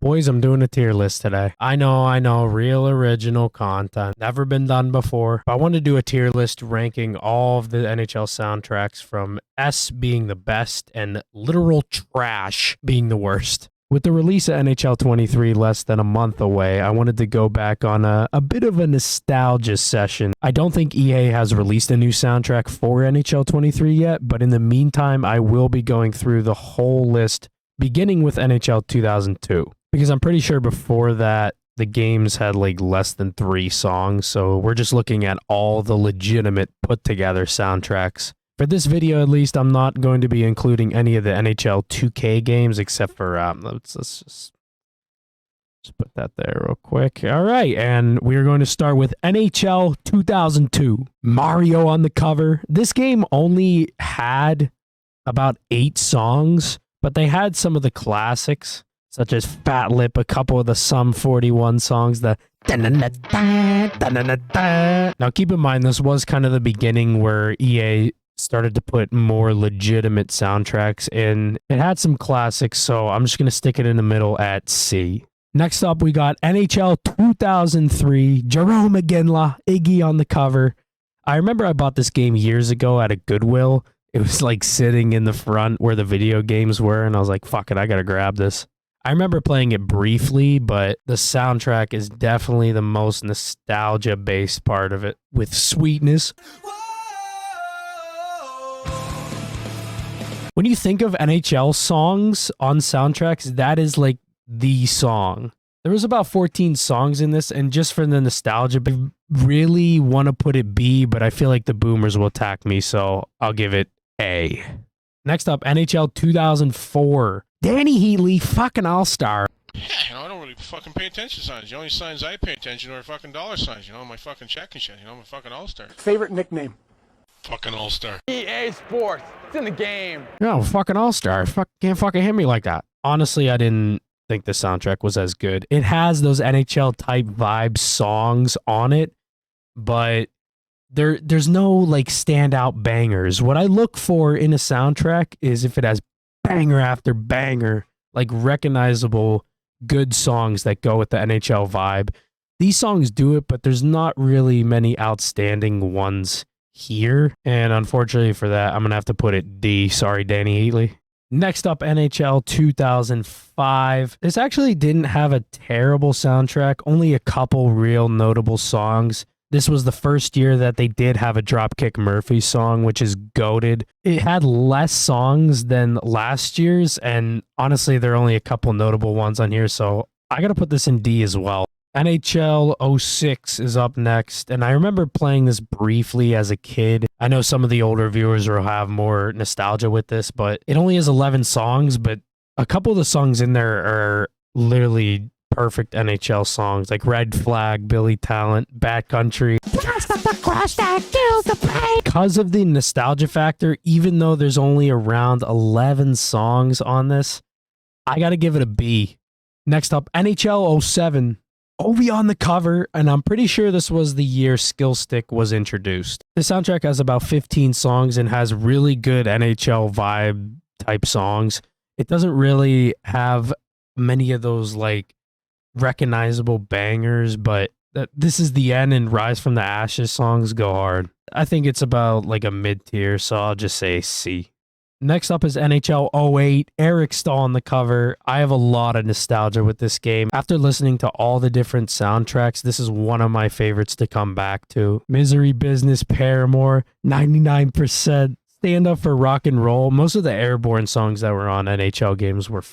Boys, I'm doing a tier list today. I know, real original content. Never been done before. But I want to do a tier list ranking all of the NHL soundtracks from S being the best and literal trash being the worst. With the release of NHL 23 less than a month away, I wanted to go back on a bit of a nostalgia session. I don't think EA has released a new soundtrack for NHL 23 yet, but in the meantime, I will be going through the whole list, beginning with NHL 2002. Because I'm pretty sure before that, the games had like less than 3 songs, so we're just looking at all the legitimate put-together soundtracks. For this video, at least, I'm not going to be including any of the NHL 2K games, except for, let's just put that there real quick. All right, and we're going to start with NHL 2002. Mario on the cover. This game only had about 8 songs, but they had some of the classics, such as Fat Lip, a couple of the Sum 41 songs, the Now keep in mind, this was kind of the beginning where EA started to put more legitimate soundtracks in. It had some classics, so I'm just going to stick it in the middle at C. Next up, we got NHL 2003, Jerome Iginla, Iggy on the cover. I remember I bought this game years ago at a Goodwill. It was like sitting in the front where the video games were, and I was like, fuck it, I gotta grab this. I remember playing it briefly, but the soundtrack is definitely the most nostalgia-based part of it, with Sweetness. When you think of NHL songs on soundtracks, that is like the song. There was about 14 songs in this, and just for the nostalgia, I really want to put it B, but I feel like the boomers will attack me, so I'll give it A. Next up, NHL 2004. Danny Heatley, fucking all-star. Yeah, I don't really fucking pay attention to signs. The only signs I pay attention to are fucking dollar signs, my fucking check and shit, I'm a fucking all-star. Favorite nickname? Fucking all-star. EA Sports, it's in the game. No, fucking all-star. Can't fucking hit me like that. Honestly, I didn't think the soundtrack was as good. It has those NHL-type vibe songs on it, but there's no like standout bangers. What I look for in a soundtrack is if it has banger after banger, like recognizable good songs that go with the NHL vibe. These songs do it, but there's not really many outstanding ones here. And unfortunately for that, I'm going to have to put it D. Sorry, Danny Heatley. Next up, NHL 2005. This actually didn't have a terrible soundtrack, only a couple real notable songs. This was the first year that they did have a Dropkick Murphy song, which is goated. It had less songs than last year's, and honestly, there are only a couple notable ones on here, so I got to put this in D as well. NHL 06 is up next, and I remember playing this briefly as a kid. I know some of the older viewers will have more nostalgia with this, but it only has 11 songs, but a couple of the songs in there are literally perfect NHL songs, like Red Flag, Billy Talent, Bad Country. Because of the nostalgia factor, even though there's only around 11 songs on this, I gotta give it a B. Next up, NHL 07. Ovi on the cover, and I'm pretty sure this was the year Skill Stick was introduced. The soundtrack has about 15 songs and has really good NHL vibe type songs. It doesn't really have many of those like recognizable bangers, but This Is the End and Rise from the Ashes songs go hard. I think it's about like a mid-tier, so I'll just say C. Next up is NHL 08, Eric Stahl on the cover. I have a lot of nostalgia with this game. After listening to all the different soundtracks, this is one of my favorites to come back to. Misery Business, Paramore, 99%, Stand Up for Rock and Roll. Most of the Airborne songs that were on NHL games were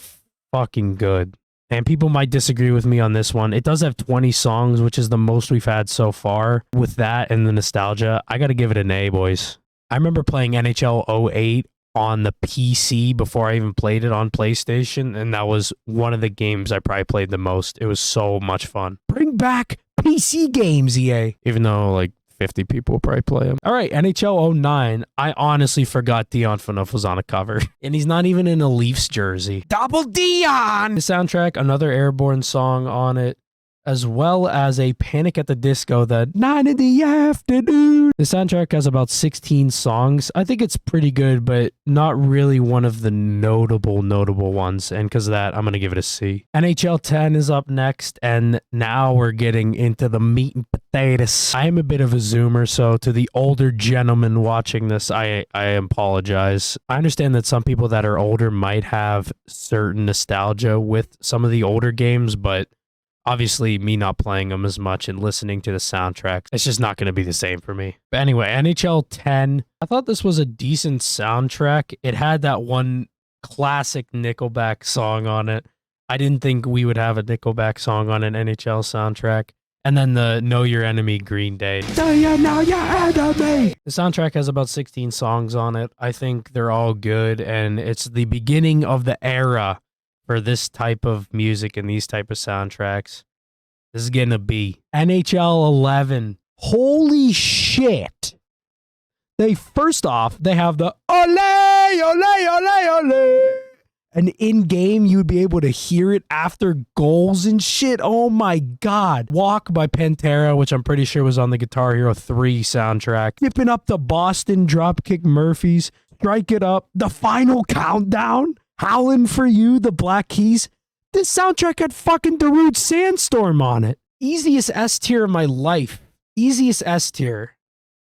fucking good. And people might disagree with me on this one. It does have 20 songs, which is the most we've had so far. With that and the nostalgia, I got to give it an A, boys. I remember playing NHL 08 on the PC before I even played it on PlayStation, and that was one of the games I probably played the most. It was so much fun. Bring back PC games, EA. Even though, like, 50 people will probably play them. All right, NHL 09. I honestly forgot Dion Phaneuf was on a cover. And he's not even in a Leafs jersey. Double Dion! The soundtrack, another Airborne song on it. as well as a Panic at the Disco, the 9 in the afternoon. The soundtrack has about 16 songs. I think it's pretty good, but not really one of the notable ones. And because of that, I'm going to give it a C. NHL 10 is up next, and now we're getting into the meat and potatoes. I am a bit of a zoomer, so to the older gentlemen watching this, I apologize. I understand that some people that are older might have certain nostalgia with some of the older games, but obviously, me not playing them as much and listening to the soundtrack, it's just not going to be the same for me. But anyway, NHL 10, I thought this was a decent soundtrack. It had that one classic Nickelback song on it. I didn't think we would have a Nickelback song on an NHL soundtrack. And then the Know Your Enemy Green Day. Do you know your enemy? The soundtrack has about 16 songs on it. I think they're all good, and it's the beginning of the era for this type of music and these type of soundtracks. This is getting a B. NHL 11. Holy shit. First off, they have the ole, ole, ole, ole. And in-game, you'd be able to hear it after goals and shit. Oh my God. Walk by Pantera, which I'm pretty sure was on the Guitar Hero 3 soundtrack. Dipping up the Boston Dropkick Murphys. Strike It Up. The Final Countdown. Howlin' For You, the Black Keys. This soundtrack had fucking Darude Sandstorm on it. Easiest S tier of my life. Easiest S tier.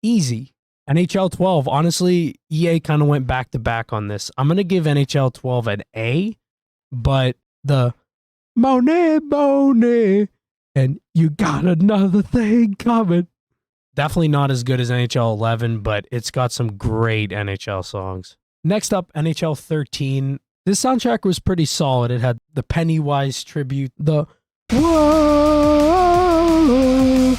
Easy. NHL 12, honestly, EA kind of went back to back on this. I'm going to give NHL 12 an A, but the Monet, and you got another thing coming. Definitely not as good as NHL 11, but it's got some great NHL songs. Next up, NHL 13. This soundtrack was pretty solid. It had the Pennywise tribute, the Whoa.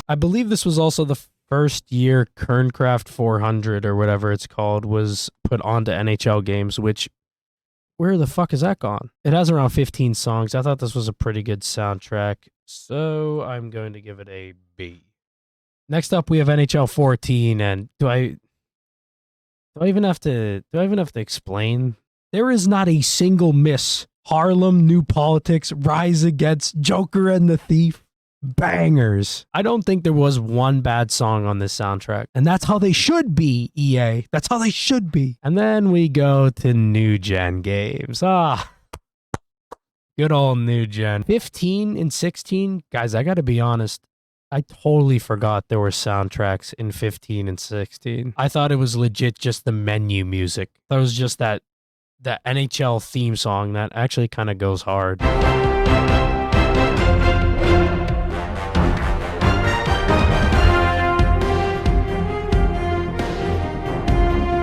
I believe this was also the first year Kerncraft 400 or whatever it's called was put onto NHL games, which, where the fuck is that gone? It has around 15 songs. I thought this was a pretty good soundtrack, so I'm going to give it a B. Next up, we have NHL 14, and do I even have to explain? There is not a single miss. Harlem, New Politics, Rise Against, Joker and the Thief. Bangers. I don't think there was one bad song on this soundtrack. And that's how they should be, EA. That's how they should be. And then we go to new gen games. Good old new gen. 15 and 16. Guys, I gotta be honest. I totally forgot there were soundtracks in 15 and 16. I thought it was legit just the menu music. That was just that NHL theme song that actually kind of goes hard.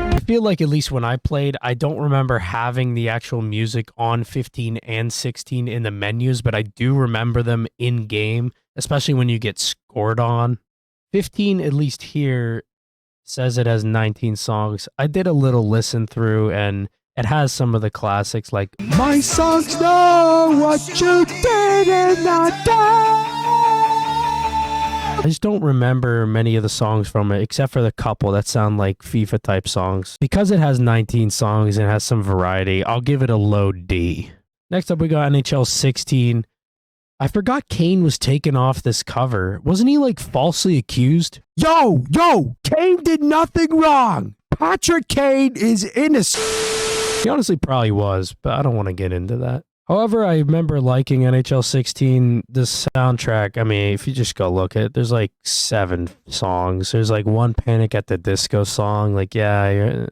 I feel like at least when I played, I don't remember having the actual music on 15 and 16 in the menus, but I do remember them in game, especially when you get scored on. 15, at least here, says it has 19 songs. I did a little listen through, and it has some of the classics like My Songs Know What You Did in the Day. I just don't remember many of the songs from it, except for the couple that sound like FIFA type songs. Because it has 19 songs and has some variety, I'll give it a low D. Next up, we got NHL 16. I forgot Kane was taken off this cover. Wasn't he like falsely accused? Yo, Kane did nothing wrong. Patrick Kane is innocent. He honestly probably was, but I don't want to get into that. However, I remember liking NHL 16, the soundtrack. I mean, if you just go look at it, there's like 7 songs. There's like one Panic at the Disco song. Like, yeah,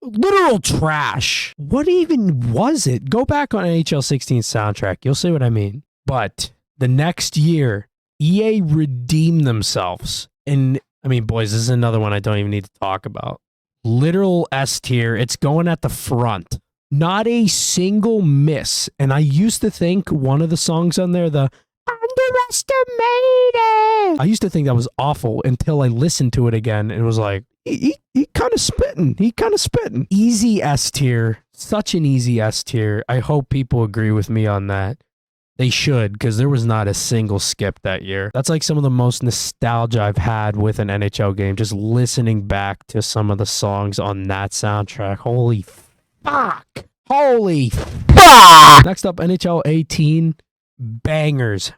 literal trash. What even was it? Go back on NHL 16 soundtrack. You'll see what I mean. But the next year, EA redeemed themselves. And I mean, boys, this is another one I don't even need to talk about. Literal S tier. It's going at the front. Not a single miss. And I used to think one of the songs on there, the Underestimated, I used to think that was awful until I listened to it again and was like, he kind of spitting. He kind of spitting. Easy S tier. Such an easy S tier. I hope people agree with me on that. They should, because there was not a single skip that year. That's like some of the most nostalgia I've had with an NHL game, just listening back to some of the songs on that soundtrack. Holy fuck. Holy fuck. Next up, NHL 18. bangers.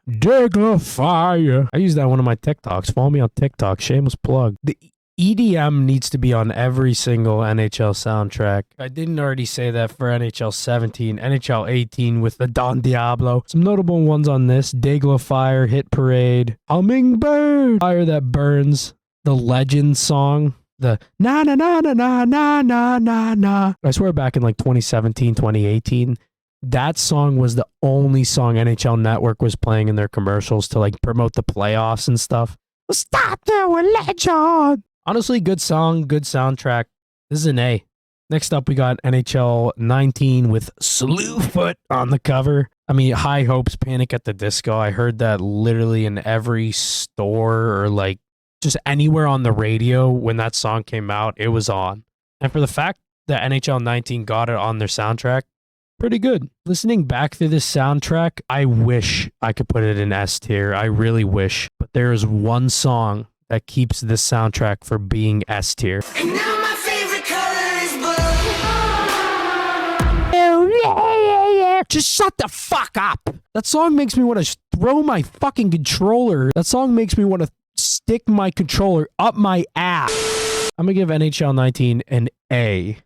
Fire. I use that on one of my TikToks. Follow me on TikTok. Shameless plug. The EDM needs to be on every single NHL soundtrack. I didn't already say that for NHL 17, NHL 18 with the Don Diablo. Some notable ones on this: Dayglow Fire, Hit Parade, Hummingbird, Fire That Burns, the Legend song, the na na na na na na na na na. I swear back in like 2017, 2018, that song was the only song NHL Network was playing in their commercials to like promote the playoffs and stuff. Stop doing Legend. Honestly, good song, good soundtrack. This is an A. Next up, we got NHL 19 with Slewfoot on the cover. I mean, High Hopes, Panic at the Disco. I heard that literally in every store or like just anywhere on the radio when that song came out, it was on. And for the fact that NHL 19 got it on their soundtrack, pretty good. Listening back through this soundtrack, I wish I could put it in S tier. I really wish. But there is one song that keeps this soundtrack for being S tier. And now my favorite color is blue. Just shut the fuck up. That song makes me want to throw my fucking controller. That song makes me want to stick my controller up my ass. I'm going to give NHL 19 an A.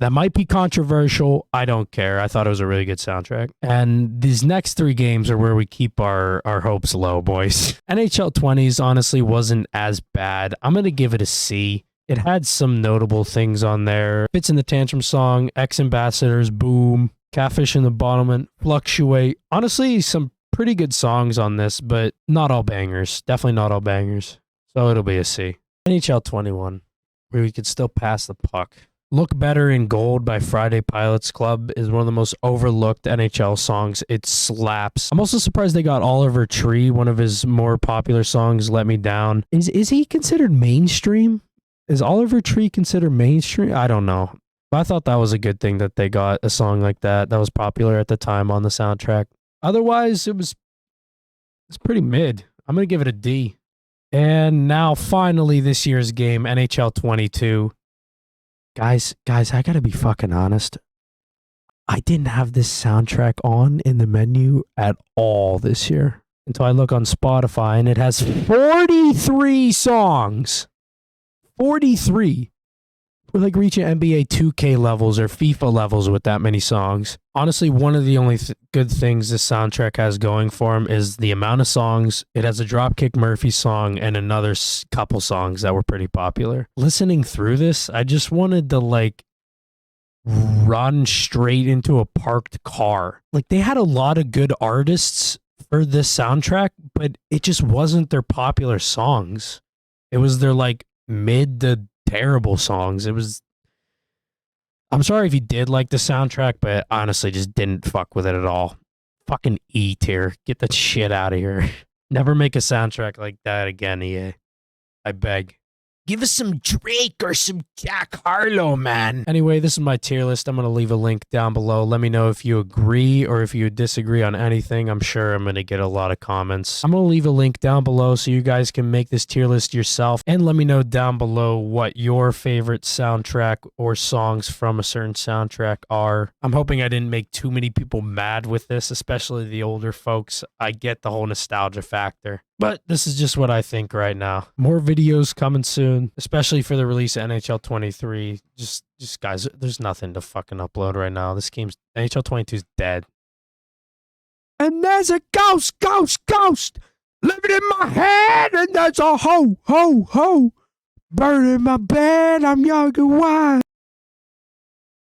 That might be controversial. I don't care. I thought it was a really good soundtrack. And these next three games are where we keep our hopes low, boys. NHL 20s honestly wasn't as bad. I'm going to give it a C. It had some notable things on there. Fits in the Tantrum song, Ex-Ambassadors, Boom, Catfish in the Bottlement, Fluctuate. Honestly, some pretty good songs on this, but not all bangers. Definitely not all bangers. So it'll be a C. NHL 21, where we could still pass the puck. Look Better in Gold by Friday Pilots Club is one of the most overlooked NHL songs. It slaps. I'm also surprised they got Oliver Tree, one of his more popular songs, Let Me Down. Is he considered mainstream? Is Oliver Tree considered mainstream? I don't know. But I thought that was a good thing that they got a song like that was popular at the time on the soundtrack. Otherwise, it's pretty mid. I'm going to give it a D. And now finally this year's game, NHL 22. Guys, I gotta be fucking honest. I didn't have this soundtrack on in the menu at all this year until I look on Spotify and it has 43 songs. 43. We're like reaching NBA 2K levels or FIFA levels with that many songs. Honestly, one of the only good things this soundtrack has going for him is the amount of songs. It has a Dropkick Murphy song and another couple songs that were pretty popular. Listening through this, I just wanted to like run straight into a parked car. Like they had a lot of good artists for this soundtrack, but it just wasn't their popular songs. It was their like mid to terrible songs. I'm sorry if you did like the soundtrack, but honestly just didn't fuck with it at all. Fucking E tier. Get that shit out of here. Never make a soundtrack like that again, EA. I beg. Give us some Drake or some Jack Harlow, man. Anyway, this is my tier list. I'm going to leave a link down below. Let me know if you agree or if you disagree on anything. I'm sure I'm going to get a lot of comments. I'm going to leave a link down below so you guys can make this tier list yourself. And let me know down below what your favorite soundtrack or songs from a certain soundtrack are. I'm hoping I didn't make too many people mad with this, especially the older folks. I get the whole nostalgia factor. But this is just what I think right now. More videos coming soon, especially for the release of NHL 23. Just guys, there's nothing to fucking upload right now. This game's NHL 22 is dead. And there's a ghost living in my head, and there's a ho burning my bed. I'm young and wild.